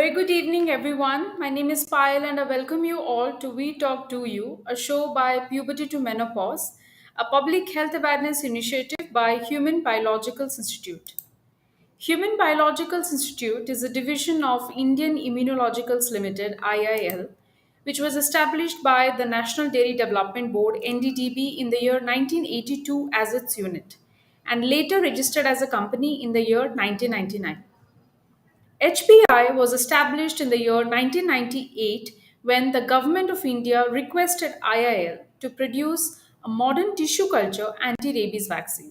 very good evening, everyone. My name is Payal, and I welcome you all to We Talk to You, a show by Puberty to Menopause, a public health awareness initiative by Human Biologicals Institute. Human Biologicals Institute is a division of Indian Immunologicals Limited (IIL), which was established by the National Dairy Development Board (NDDB) in the year 1982 as its unit, and later registered as a company in the year 1999. HBI was established in the year 1998 when the Government of India requested IIL to produce a modern tissue culture anti rabies vaccine.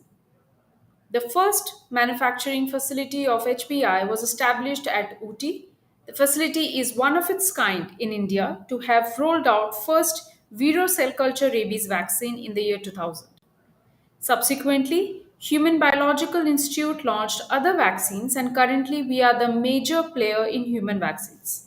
The first manufacturing facility of HBI was established at Ooty. The facility is one of its kind in India to have rolled out first Vero cell culture rabies vaccine in the year 2000. Subsequently, Human Biological Institute launched other vaccines, and currently we are the major player in human vaccines.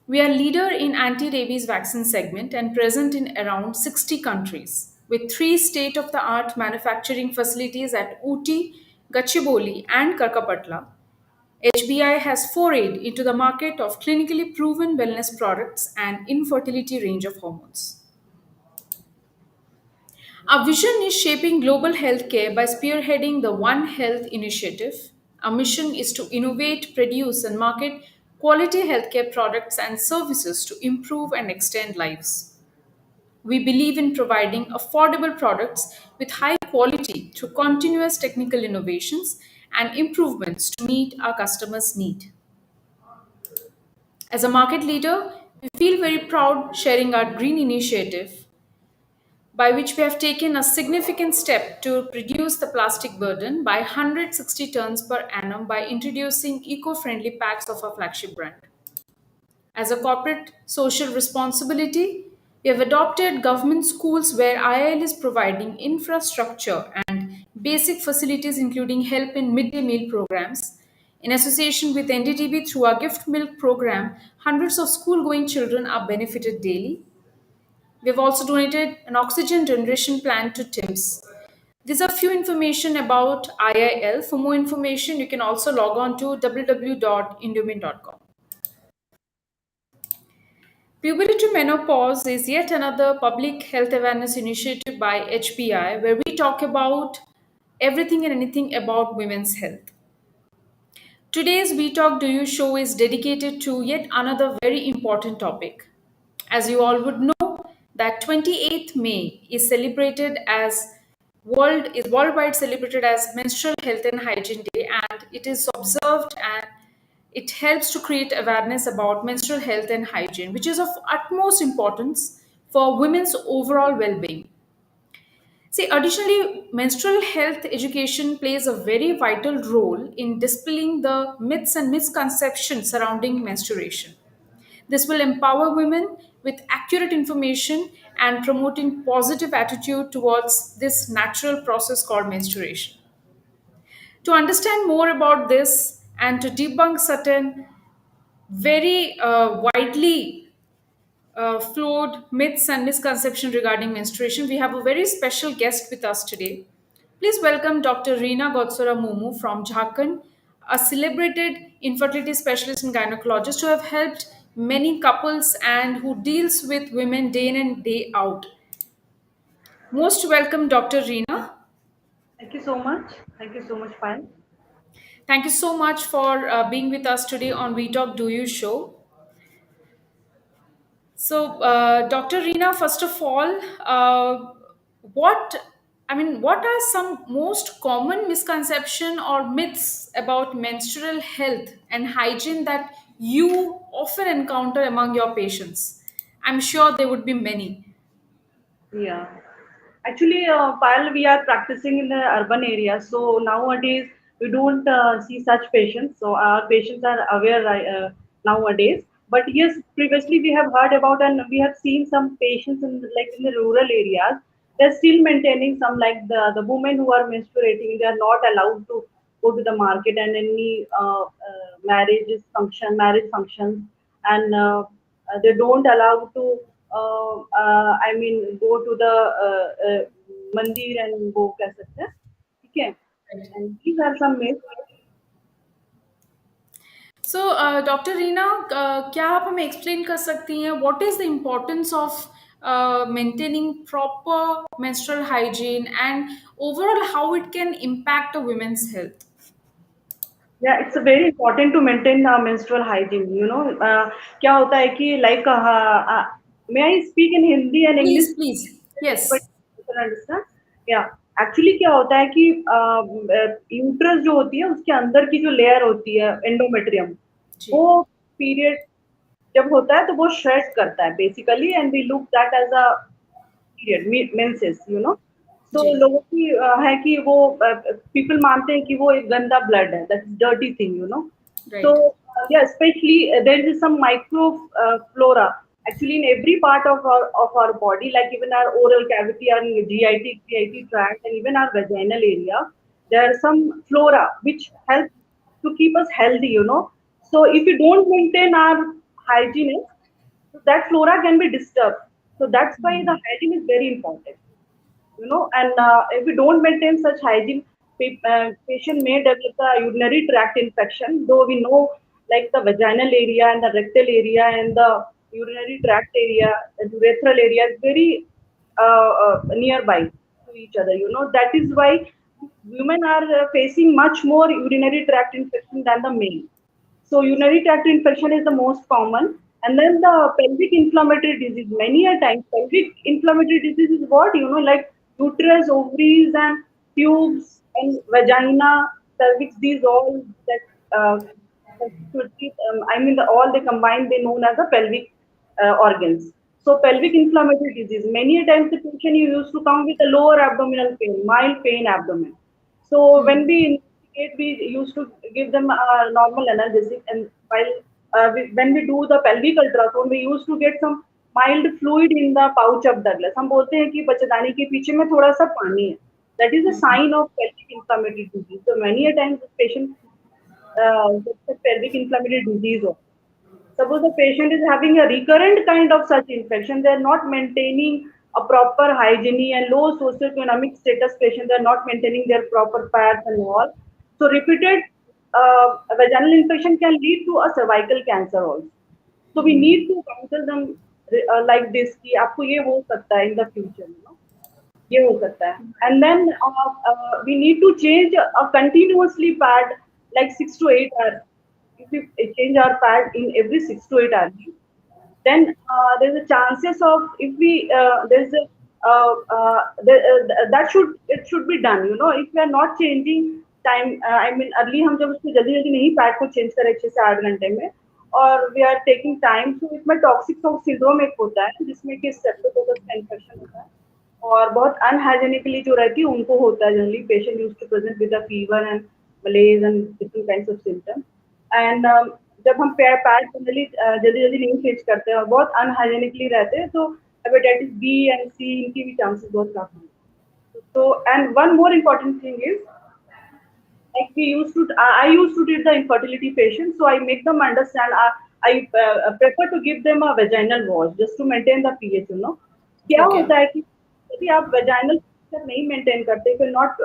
We are leader in anti-rabies vaccine segment and present in around 60 countries with three state-of-the-art manufacturing facilities at Ooty, Gachibowli and Karkapatla. HBI has forayed into the market of clinically proven wellness products and infertility range of hormones. Our vision is shaping global healthcare by spearheading the One Health initiative. Our mission is to innovate, produce, and market quality healthcare products and services to improve and extend lives. We believe in providing affordable products with high quality through continuous technical innovations and improvements to meet our customers' need. As a market leader, we feel very proud sharing our green initiative by which we have taken a significant step to reduce the plastic burden by 160 tons per annum by introducing eco friendly packs of our flagship brand. As a corporate social responsibility, we have adopted government schools where IIL is providing infrastructure and basic facilities, including help in midday meal programs. In association with NDTB through our gift milk program, hundreds of school going children are benefited daily. We've also donated an oxygen generation plant to TIMS. These are few information about IIL. For more information, you can also log on to www.indomin.com. Puberty to Menopause is yet another public health awareness initiative by HBI where we talk about everything and anything about women's health. Today's We Talk Do You show is dedicated to yet another very important topic. As you all would know, that 28th May is celebrated as worldwide celebrated as Menstrual Health and Hygiene Day, and it is observed and it helps to create awareness about menstrual health and hygiene, which is of utmost importance for women's overall well-being. See, additionally, menstrual health education plays a very vital role in dispelling the myths and misconceptions surrounding menstruation. This will empower women with accurate information and promoting positive attitude towards this natural process called menstruation. To understand more about this and to debunk certain very widely flawed myths and misconceptions regarding menstruation, we have a very special guest with us today. Please welcome Dr. Reena Godsora Mumu from Jharkhand, a celebrated infertility specialist and gynecologist who have helped many couples and who deals with women day in and day out. Most welcome, Dr. Reena. Thank you so much. Thank you so much, Payal. Thank you so much for being with us today on We Talk Do You show. So, Dr. Reena, first of all, what what are some most common misconception or myths about menstrual health and hygiene that you often encounter among your patients? I'm sure there would be many. Yeah. Actually, while we are practicing in the urban area, so nowadays we don't see such patients. So our patients are aware nowadays. But yes, previously we have heard about and we have seen some patients in the rural areas. They're still maintaining some like the women who are menstruating. They are not allowed to go to the market and any marriage functions, and they don't allow to go to the मंदिर and वो कह सकते हैं ठीक है, and these are some myths. So doctor Reena, क्या आप हमें एक्सप्लेन कर सकती हैं what is the importance of maintaining proper menstrual hygiene and overall how it can impact a women's health? Yeah, it's very important to maintain menstrual hygiene. क्या होता है कि like may I speak in Hindi and English? Please, please. But Yes. you can understand. Yeah, actually क्या होता है कि uterus जो होती है उसके अंदर की जो लेयर होती है एंडोमेट्रियम, जी. वो पीरियड जब होता है तो वो श्रेड करता है basically, and we look that as a period menses, तो जी. लोगों की है कि वो पीपल मानते हैं कि वो एक गंदा ब्लड है, that is dirty thing. So Right. yeah, especially there is some micro flora actually in every part of our body, like even our oral cavity, our GIT tract, and even our vaginal area. There are some flora which help to keep us healthy. So if we don't maintain our hygiene, so that flora can be disturbed. So that's why the hygiene is very important. And if we don't maintain such hygiene, patient may develop a urinary tract infection, though we know like the vaginal area and the rectal area and the urinary tract area, the urethral area is very nearby to each other. That is why women are facing much more urinary tract infection than the male. So urinary tract infection is the most common. And then the pelvic inflammatory disease. Many a times, pelvic inflammatory disease is what, like uterus, ovaries, and tubes and vagina, cervix. These all that constitute. I mean, all they combine. They known as the pelvic organs. So pelvic inflammatory disease. Many a times the patient you used to come with a lower abdominal pain, mild pain abdomen. So when we investigate, we used to give them a normal analgesic, and while when we do the pelvic ultrasound, we used to get some mild fluid in the pouch of Douglas. हम बोलते हैं कि बच्चेदानी के पीछे में थोड़ा सा पानी है. That is a sign of pelvic inflammatory disease. So many a times the patient gets a pelvic inflammatory disease also. Suppose the patient is having a recurrent kind of such infection, they are not maintaining a proper hygiene, and low socioeconomic status patients are not maintaining their proper pads and all. So repeated vaginal infection can lead to a cervical cancer also. So we need to counsel them like this कि आपको ये हो सकता है in the future. ये हो सकता है. And then we need to change a continuously pad like 6 to 8 hours. If we change our pad in every 6 to 8 hours, then there's a chances of if we there's a that should be done. If we are not changing time, I mean early हम जब उसको जल्दी जल्दी नहीं pad को change करें 6 से 8 घंटे में, और वी आर टेकिंग टाइम, तो इसमें टॉक्सिक शॉक सिंड्रोम एक होता है जिसमें कि स्ट्रेप्टोकोकस का इन्फेक्शन होता है, और बहुत अनहाइजेनिकली जो रहती है उनको होता है. Generally patient use to present with a fever and malaise and different kinds of symptoms. And जब हम पैड जनरली जल्दी जल्दी नहीं चेंज करते हैं और बहुत अनहाइजेनिकली रहते हैं, तो हेपेटाइटिस बी एंड सी इनकी भी चांसेस बहुत काफी हैं. तो and one more important thing is like we used to I used to treat the infertility patients, so I make them understand. I prefer to give them a vaginal wash just to maintain the pH. क्या Okay. होता है कि यदि आप vaginal pH नहीं maintain करते, if you're not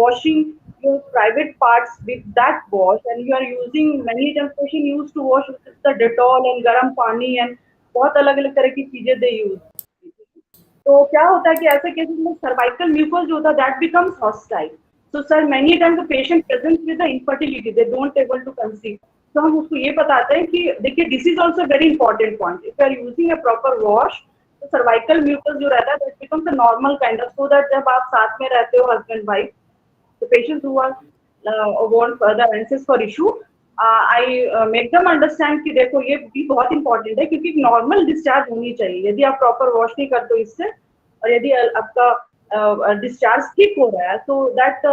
washing your private parts with that wash, and you are using many times patient used to wash with the Dettol and गर्म पानी and बहुत अलग अलग तरह की चीजें they use. तो क्या होता है कि ऐसे केसेस में सर्वाइकल म्यूकस जो होता है that becomes hostile. So sir many times the patient present with the infertility, they don't able to conceive. तो हम उसको ये बताते हैं कि देखिए this is also very important point. If you are using a proper wash, तो cervical mucus जो रहता है that becomes a normal kind of, so that जब आप साथ में रहते हो husband wife, the patients who are want further answers for issue, I make them understand कि देखो ये भी बहुत इंपॉर्टेंट है क्योंकि नॉर्मल डिस्चार्ज होनी चाहिए. यदि आप प्रॉपर वॉश नहीं करते हो इससे, और यदि आपका डिस्चार्ज ठीक हो रहा है, तो that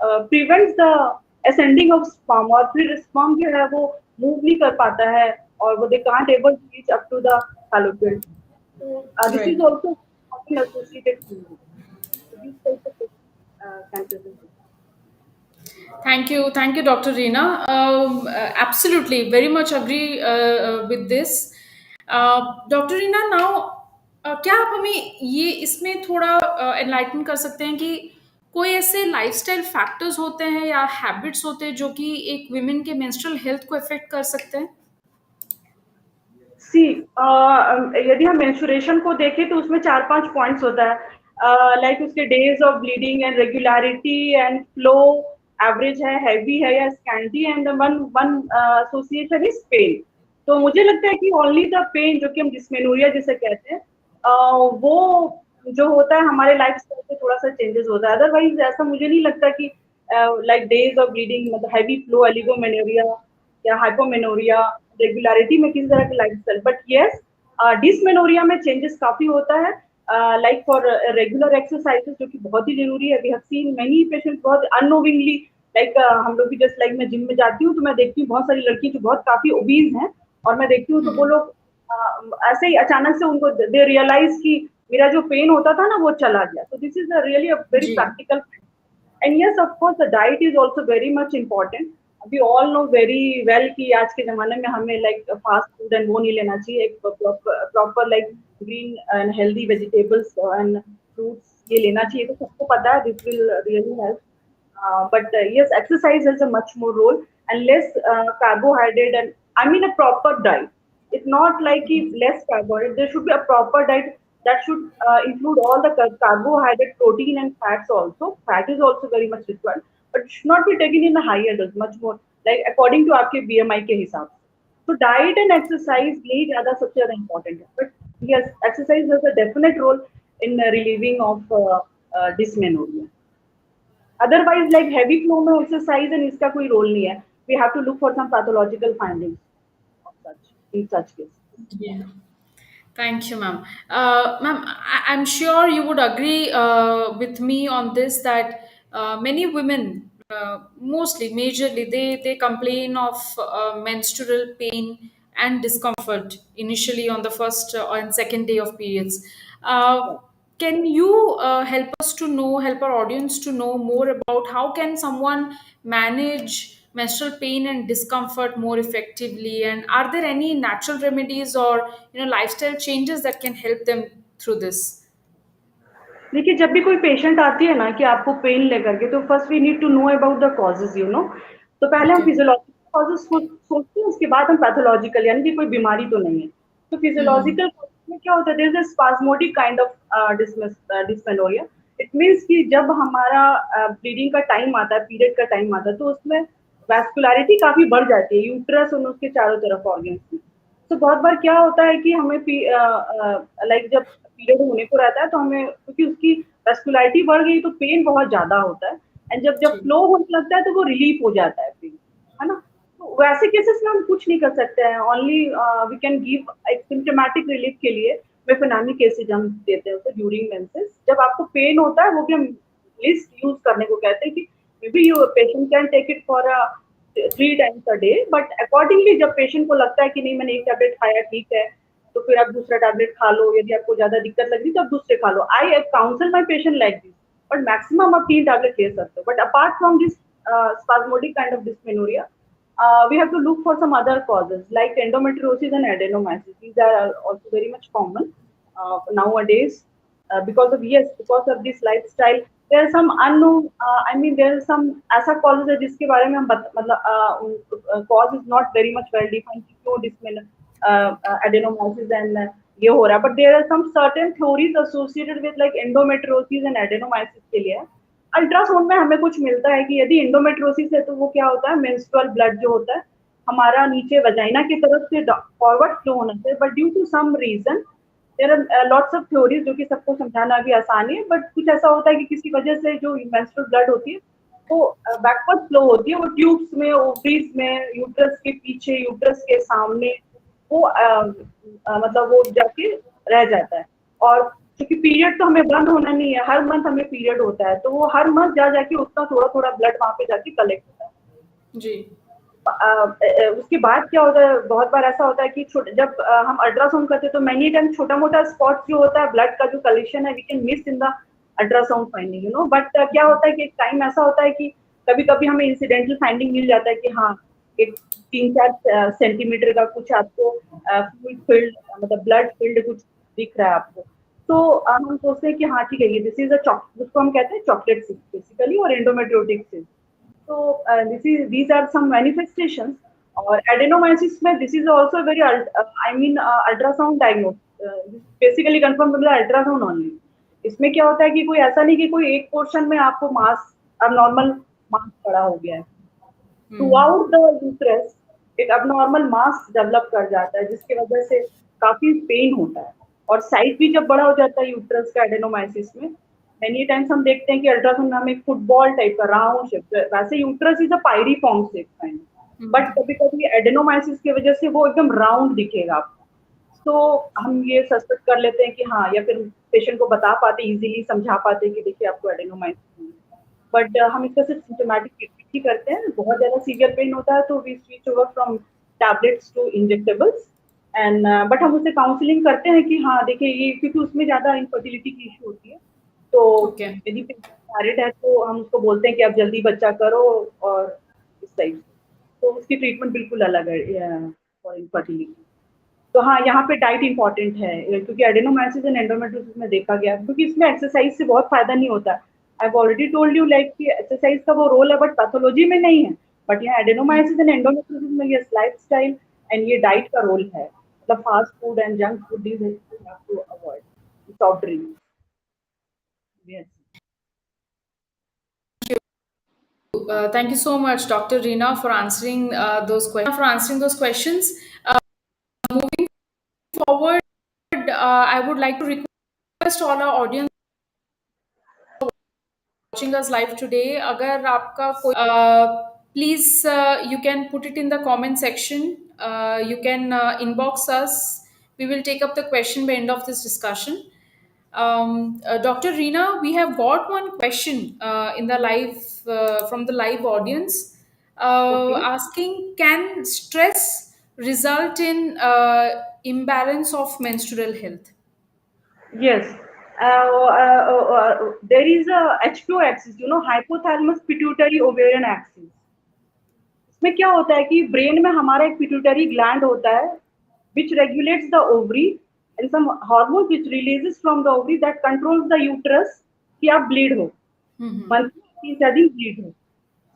prevents the ascending of sperm, और फिर स्पर्म जो है वो मूव नहीं कर पाता है, और वो they can't able to reach up to the fallopian. So this is Right. also often associated with these types of cancers. Thank you, Dr. Reena. Absolutely, very much agree with this. Doctor Reena, now क्या आप हमें ये इसमें थोड़ा enlighten कर सकते हैं कि कोई ऐसे लाइफस्टाइल फैक्टर्स होते हैं या हैबिट्स होते हैं जो कि एक वुमेन के मेंस्ट्रुअल हेल्थ को अफेक्ट कर सकते हैं? सी यदि हम मेंस्ट्रुएशन को देखें तो उसमें 4-5 पॉइंट्स होता है, लाइक उसके days of bleeding and regularity and flow average है, हैवी है या scanty, and one one association is pain. तो मुझे लगता है कि ओनली द पेन, जो कि हम डिस्मेनोरिया जिसे कहते हैं, वो जो होता है हमारे लाइफ स्टाइल से थोड़ा सा चेंजेस होता है। अदरवाइज ऐसा मुझे नहीं लगता कि लाइक डेज ऑफ ब्लीडिंग, मतलब हैवी फ्लो, एलिगोमेनोरिया या हाइपोमेनोरिया, रेगुलरिटी में किसी तरह की लाइफस्टाइल। बट यस, डिसमेनोरिया में चेंजेस काफी होता है, लाइक फॉर रेगुलर एक्सरसाइजेस, जो कि बहुत ही जरूरी है। We have seen many patients बहुत अननोविंगली, लाइक हम लोग भी जस्ट लाइक मैं जिम में जाती हूँ तो मैं देखती हूँ बहुत सारी लड़की जो बहुत काफी ओबीज हैं, और मैं देखती हूँ तो वो लोग ऐसे ही अचानक से उनको दे रियलाइज कि मेरा जो पेन होता था ना वो चला गया। तो this is really a very जी। Practical. And yes, of course, the diet is also very much important. We all know very well कि आज के ज़माने में हमें like fast food and वो नहीं लेना चाहिए, एक proper like green and healthy vegetables and fruits ये लेना चाहिए। तो सबको पता है, this will really help. But yes, exercise has a much more role, and less carbohydrate, and I mean a proper diet. It's not like less carbohydrate. There should be a proper diet that should include all the carbohydrate, protein, and fats also. Fat is also very much required, but it should not be taken in a higher dose, much more like according to आपके BMI के हिसाब से. So diet and exercise यही ज़्यादा सबसे ज़्यादा important है. But yes, exercise has a definite role in relieving of dysmenorrhea. Otherwise, like heavy flow में exercise and इसका कोई role नहीं है. We have to look for some pathological findings of such in such cases. Yeah. Thank you, ma'am. Ma'am, I'm sure you would agree with me on this that many women, mostly, majorly, they complain of menstrual pain and discomfort initially on the first and second day of periods. Uh, can you help our audience to know more about how can someone manage menstrual pain and discomfort more effectively, and are there any natural remedies or lifestyle changes that can help them through this? देखिए, जब भी कोई patient आती है ना कि आपको pen लेकर के, तो first we need to know about the causes, you know. तो पहले हम Okay. फिजियोलॉजिकल कॉजेज सोचते हैं, उसके बाद हम पैथोलॉजिकल, यानी कि कोई बीमारी तो नहीं है। तो Mm-hmm. फिजियोलॉजिकल कॉजेज में क्या होता है, there is a spasmodic kind of dysmenorrhoea. It means कि जब हमारा ब्लीडिंग का टाइम आता है, पीरियड का टाइम आता है, तो उसमें वैस्कुलरिटी काफी बढ़ जाती है, यूट्रस और उसके चारों तरफ ऑर्गन्स में। तो बहुत बार क्या होता है कि हमें लाइक जब पीरियड होने को रहता है तो हमें, क्योंकि उसकी वैस्कुलरिटी बढ़ गई तो पेन बहुत ज्यादा होता है, एंड जब जब फ्लो होने लगता है तो वो रिलीफ हो जाता है पेन, है ना। तो वैसे केसेस में हम कुछ नहीं कर सकते हैं, ओनली वी कैन गिव एक सिम्टोमेटिक रिलीफ के लिए मेफेनामिक एसिड हम देते हैं उसे ड्यूरिंग मेंसेस। जब आपको पेन होता है वो भी हम लिस्ट यूज करने को कहते हैं कि may be your patient can take it for 3 times a day, but accordingly जब पेशेंट को लगता है कि नहीं मैंने एक टैबलेट खाया ठीक है, तो फिर आप दूसरा टैबलेट खा लो। यदि आपको ज्यादा दिक्कत लग रही तो आप दूसरे खा लो। I counsel my patient like this, but maximum आप 3 टैबलेट ले सकते हो। But apart from this spasmodic kind of dysmenorrhea, we have to look for some other causes like endometriosis and adenomyosis. These are also very much common nowadays, because of this lifestyle. There are some unknown, I mean there are some ऐसा causes है जिसके बारे में हम मतलब cause is not very much well defined कि क्यों adenomyosis and ये हो रहा है, but there are some certain theories associated with like endometriosis and adenomyosis के लिए। अल्ट्रासाउंड में हमें कुछ मिलता है कि यदि एंडोमेट्रोसिस है तो वो क्या होता है, मेंस्ट्रुअल ब्लड जो होता है हमारा नीचे वजाइना की तरफ से फॉरवर्ड फ्लो होना चाहिए, but due to some reason there are lots of theories, जो कि सबको समझाना भी आसान है, बट कुछ ऐसा होता है कि किसी वजह से जो मेंस्ट्रुअल ब्लड होती है वो बैकवर्ड फ्लो होती है, वो ट्यूब्स में, ओवरीज में, यूट्रस के पीछे, यूट्रस के सामने, वो मतलब वो जाके रह जाता है। और क्योंकि पीरियड तो हमें बंद होना नहीं है, हर मंथ हमें पीरियड होता है, तो वो हर मंथ जा जाके उतना थोड़ा थोड़ा ब्लड वहां पे जाके कलेक्ट होता है। जी। उसके बाद क्या होता है, बहुत बार ऐसा होता है कि जब हम अल्ट्रासाउंड करते हैं तो मैनी टाइम छोटा मोटा स्पॉट जो होता है, ब्लड का जो कलेक्शन है, we can miss in the ultrasound finding, you know. But क्या होता है कि एक टाइम ऐसा होता है कि कभी कभी हमें इंसिडेंटल फाइंडिंग मिल जाता है कि हाँ एक 3-4 सेंटीमीटर का कुछ आपको फ्लूइड फिल्ड, मतलब ब्लड फिल्ड कुछ दिख रहा है आपको। तो हम सोचते हैं कि हाँ ठीक है, ये दिस इज अ जिसको हम कहते हैं चॉकलेट सिस्ट बेसिकली, और एंडोमेट्रियोटिक सिस्ट। तो these are some manifestations. और एडेनोमाइसिस में this is also very I mean ultrasound diagnose basically confirm by ultrasound only. इसमें क्या होता है कि कोई ऐसा नहीं कि कोई एक पोर्शन में आपको मास अब नॉर्मल मास पड़ा हो गया है। थ्रूआउट द यूट्रस एक abnormal मास डेवलप कर जाता है, जिसकी वजह से काफी पेन होता है। और साइज भी जब बड़ा हो जाता है यूट्रस का एडेनोमाइसिस में, मेनी टाइम्स हम देखते हैं कि अल्ट्रासाउंड में हमें एक फुटबॉल टाइप का राउंड शेप, वैसे uterus is a pyriform shape kind, but कभी कभी एडेनोमाइसिस की वजह से वो एकदम राउंड दिखेगा आपको। तो हम ये सस्पेक्ट कर लेते हैं कि हाँ, या फिर पेशेंट को बता पाते, इजीली समझा पाते कि देखिए आपको एडेनोमाइसिस है। बट हम इसका सिर्फ सिम्प्टोमेटिक ट्रीटमेंट ही करते हैं। बहुत ज्यादा सीवियर पेन होता है तो we switch over from tablets to injectables. And but हम उससे काउंसलिंग करते हैं कि हाँ देखिए, ये क्योंकि उसमें ज्यादा इनफर्टिलिटी की इशू होती है, तो ओके। यदि मैरिड है तो हम उसको बोलते हैं कि आप जल्दी बच्चा करो, और इस टाइप से। तो उसकी ट्रीटमेंट बिल्कुल अलग है फॉर इनफर्टिलिटी। तो हाँ, यहाँ पे डाइट इंपॉर्टेंट है, क्योंकि एडेनोमाइसिस एंड एंडोमेट्रियोसिस में देखा गया है, क्योंकि इसमें एक्सरसाइज से बहुत फायदा नहीं होता। I have already told you like कि एक्सरसाइज का वो रोल है, बट पैथोलॉजी में नहीं है। बट यहाँ एडेनोमाइसिस एंड एंडोमेट्रियोसिस में ये लाइफस्टाइल एंड ये डाइट का रोल है। मतलब fast food and junk food these have to avoid, soft drinks. Yes. Thank you so much, Dr. Reena, for answering those questions. Moving forward, I would like to request all our audience watching us live today. अगर आपका कोई please you can put it in the comment section. You can inbox us. We will take up the question by end of this discussion. Dr. Reena, we have got one question in the live from the live audience Okay. asking, can stress result in imbalance of menstrual health? Yes. There is a HPO axis, hypothalamus pituitary ovarian axis. इसमें क्या होता है कि brain में हमारा एक pituitary gland होता है, which regulates the ovary and some hormones which releases from the ovary that controls the uterus कि आप bleed हो, मंथली 3 दिन bleed हो।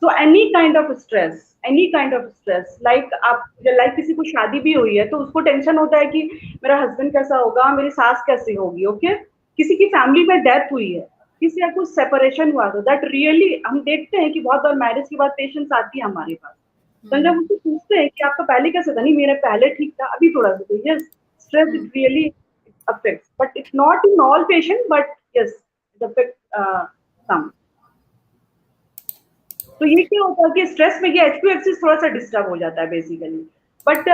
So any kind of stress, like आप like किसी को शादी भी हुई है तो उसको टेंशन होता है कि मेरा हस्बैंड कैसा होगा, मेरी सास कैसी होगी, ओके। किसी की फैमिली में डेथ हुई है, किसी का कुछ सेपरेशन हुआ, तो दैट रियली हम देखते हैं कि बहुत बार मैरिज के बाद पेशेंट्स आती है हमारे पास, तो जब उससे पूछते हैं कि आपका पहले कैसा था, नहीं मेरा पहले ठीक था, अभी थोड़ा सा, तो yes, stress it really affects, but it's not in all patient, but yes, it affects some. तो ये क्या होता है कि स्ट्रेस में ये एचपी एक्सिस थोड़ा सा डिस्टर्ब हो जाता है बेसिकली। बट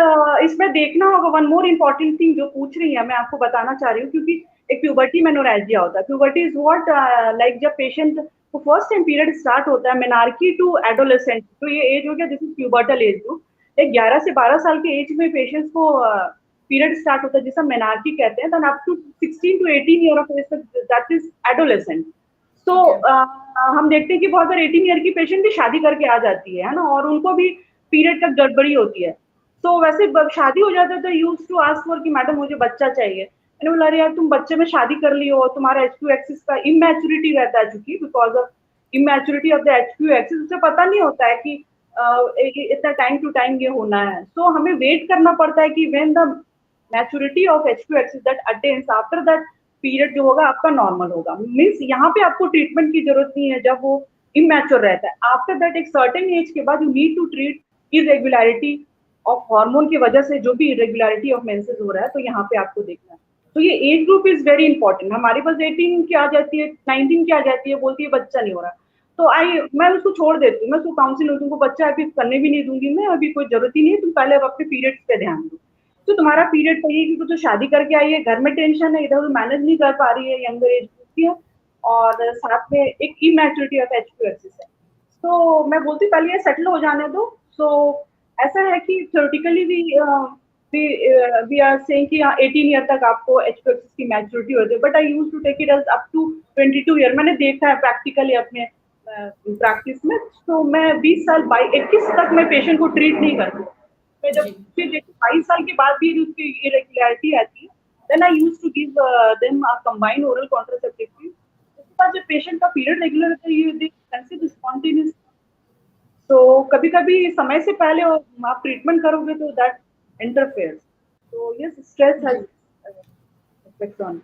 इसमें देखना होगा, वन मोर इम्पोर्टेंट थिंग जो पूछ रही है मैं आपको बताना चाह रही हूँ, क्योंकि एक प्यूबर्टी मेनोरेजिया होता है। प्यूबर्टी इज व्हाट, लाइक जब पेशेंट को फर्स्ट टाइम पीरियड स्टार्ट होता है, मेनार्की टू एडोलेसेंट, तो ये एज हो गया, this is pubertal age group. एक 11 से 12 साल के एज में पेशेंट्स को पीरियड स्टार्ट होता है, जिसे मेनार्की कहते हैं, then up to 16 to 18 year of age तक, दैट इज एडोलेसेंट। तो हम देखते हैं कि बहुत बार 18 ईयर की पेशेंट भी शादी करके आ जाती है ना, और उनको भी पीरियड तक गड़बड़ी होती है। तो वैसे शादी हो जाता है तो यूज टू आस्क फॉर कि मैडम मुझे बच्चा चाहिए। मैंने बोला अरे यार, तुम बच्चे में शादी कर ली हो, तुम्हारा एचक्यू एक्सिस का इमेच्योरिटी रहता है, चूंकि because of immaturity of the HQ axis, उसे पता नहीं होता है कि इतना टाइम टू टाइम ये होना है। तो हमें वेट करना पड़ता है कि when the maturity of HQ axis that attains, after that period जो होगा आपका नॉर्मल होगा। मीन्स यहाँ पे आपको ट्रीटमेंट की जरूरत नहीं है जब वो इमेच्योर रहता है। आफ्टर दैट एक सर्टेन एज के बाद you need to treat irregularity of hormone की वजह से जो भी इरेगुलरिटी ऑफ मेंसेस हो रहा है, तो यहाँ पे आपको देखना है। तो ये age group is very important. हमारे पास 18 की आ जाती है, 19 की आ जाती है, बोलती है बच्चा नहीं हो रहा, तो मैं उसको छोड़ देती हूँ, मैं उसको काउंसिल तुमको बच्चा अभी करने भी नहीं दूंगी मैं, अभी कोई जरूरत ही नहीं है, तुम पहले अब अपने पीरियड्स पे ध्यान दो। तो तुम्हारा पीरियड चाहिए क्योंकि तो शादी करके आई है, घर में टेंशन है, इधर उधर मैनेज नहीं कर पा रही है, यंगर एज की है, और साथ में एक इमैच्योरिटी ऑफ एचक्यू एक्सिस है। तो मैं बोलती हूँ पहले ये सेटल हो जाने दो। सो ऐसा है कि थ्योरेटिकली वी आर सेइंग कि 18 ईयर तक आपको एचक्यू एक्सिस की मैच्योरिटी होती है, but I use to take it age up to 22 year. मैंने देखा है प्रैक्टिकली अपने प्रैक्टिस में। तो मैं 20 साल 21 तक मैं पेशेंट को ट्रीट नहीं करती। मैं जब जी। फिर 22 साल के बाद भी उसकी इरेगुलरिटी आती है, Then I used to give them a combined oral contraceptive pill. उसके बाद जब पेशेंट का पीरियड रेगुलर होता है, ये दे कंसीव स्पॉन्टेनियस। सो कभी कभी समय से पहले आप ट्रीटमेंट करोगे तो दैट इंटरफेयर्स। तो yes, stress has effects on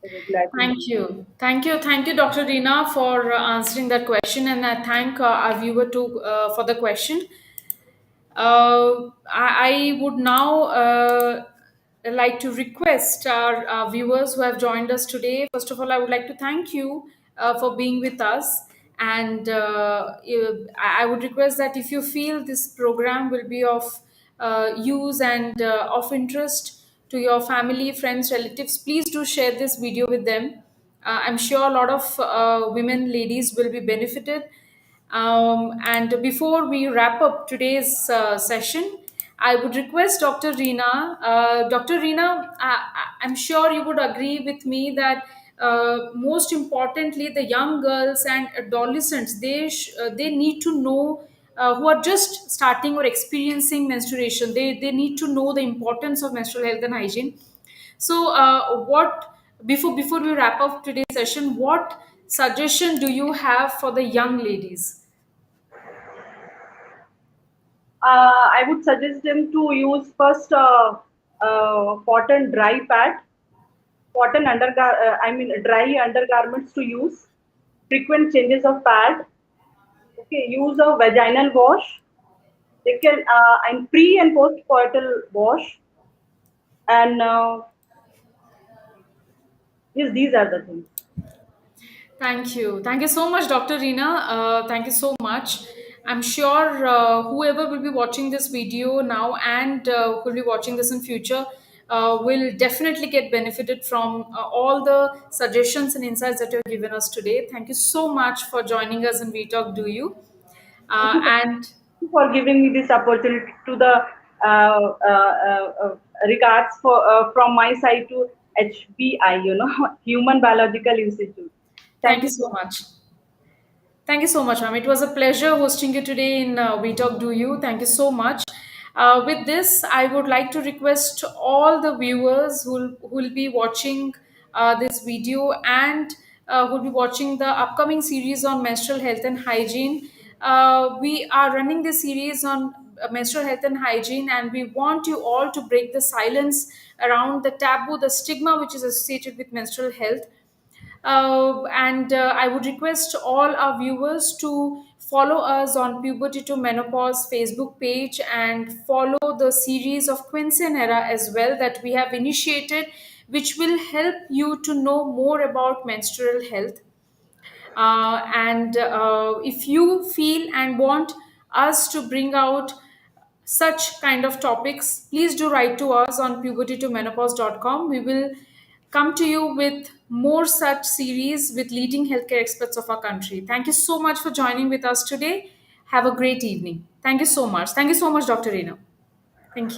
irregularity. Thank you. Thank you. Thank you, Dr. Reena, for answering that question. And I thank our viewer too for the question. I would now like to request our viewers who have joined us today. First of all, I would like to thank you for being with us. And I would request that if you feel this program will be of use and of interest to your family, friends, relatives, please do share this video with them. I'm sure a lot of women, ladies will be benefited. And before we wrap up today's session, I would request Dr. Reena. Dr. Reena, I'm sure you would agree with me that most importantly, the young girls and adolescents they need to know who are just starting or experiencing menstruation. They need to know the importance of menstrual health and hygiene. So, what before we wrap up today's session, what suggestion do you have for the young ladies? I would suggest them to use first cotton dry pad, I mean dry undergarments to use, frequent changes of pad. Okay, use of vaginal wash. They can and pre and post coital wash, and yes, these are the things. Thank you. Thank you so much, Dr. Reena. Thank you so much. I'm sure whoever will be watching this video now and will be watching this in future will definitely get benefited from all the suggestions and insights that you have given us today. Thank you so much for joining us in We Talk Do You. Thank you And for giving me this opportunity to the regards for from my side to HBI, Human Biological Institute. thank Thank you you so so much. Thank you so much, ma'am. It was a pleasure hosting you today in We Talk Do You. Thank you so much. With this, I would like to request all the viewers who will be watching this video and who will be watching the upcoming series on menstrual health and hygiene. We are running this series on menstrual health and hygiene, and we want you all to break the silence around the taboo, the stigma which is associated with menstrual health. And I would request all our viewers to follow us on Puberty to Menopause Facebook page and follow the series of Quincean Era as well that we have initiated, which will help you to know more about menstrual health. And if you feel and want us to bring out such kind of topics, please do write to us on pubertytomenopause.com. We will come to you with more such series with leading healthcare experts of our country. Thank you so much for joining with us today. Have a great evening. Thank you so much. Thank you so much, Dr. Reena. Thank you.